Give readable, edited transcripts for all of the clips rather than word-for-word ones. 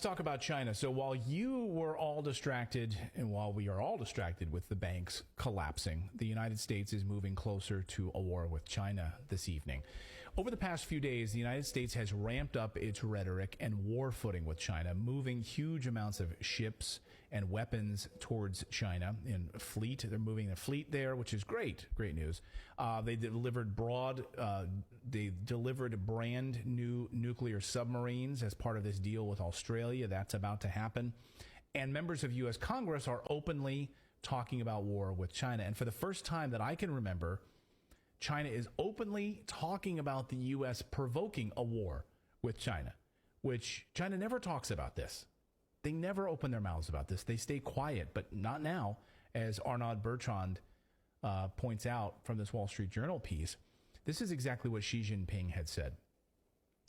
talk about China. So while you were all distracted, and while we are all distracted with the banks collapsing, the United States is moving closer to a war with China this evening. Over the past few days, the United States has ramped up its rhetoric and war footing with China, moving huge amounts of ships and weapons towards China in fleet. They're moving a fleet there, which is great news. They delivered brand new nuclear submarines as part of this deal with Australia. That's about to happen. And members of U.S. Congress are openly talking about war with China. And for the first time that I can remember, China is openly talking about the U.S. provoking a war with China, which China never talks about this. They never open their mouths about this. They stay quiet, but not now, as Arnaud Bertrand points out from this Wall Street Journal piece. This is exactly what Xi Jinping had said.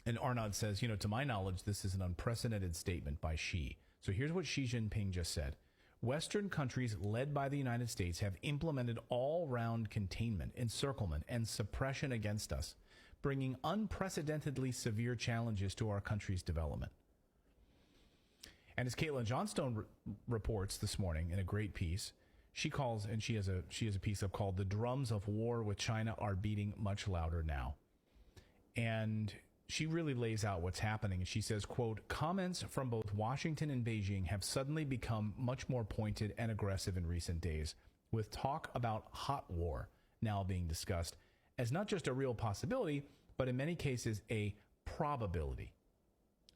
And Arnaud says, to my knowledge, this is an unprecedented statement by Xi. So here's what Xi Jinping just said. Western countries led by the United States have implemented all-round containment, encirclement, and suppression against us, bringing unprecedentedly severe challenges to our country's development. And as Caitlin Johnstone reports this morning in a great piece, she has a piece up called "The Drums of War with China Are Beating Much Louder Now." And she really lays out what's happening. And she says, quote, "Comments from both Washington and Beijing have suddenly become much more pointed and aggressive in recent days, with talk about hot war now being discussed as not just a real possibility, but in many cases a probability."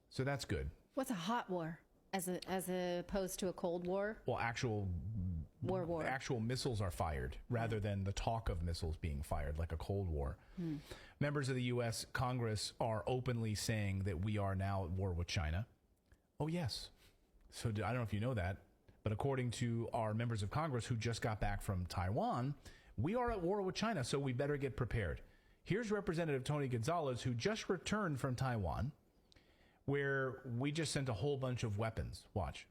So that's good. What's a hot war? As opposed to a Cold War? Well, actual missiles are fired rather than the talk of missiles being fired like a Cold War. Members of the U.S. Congress are openly saying that we are now at war with China. Oh, yes. So I don't know if you know that, but according to our members of Congress who just got back from Taiwan, we are at war with China, so we better get prepared. Here's Representative Tony Gonzalez, who just returned from Taiwan, where we just sent a whole bunch of weapons. Watch.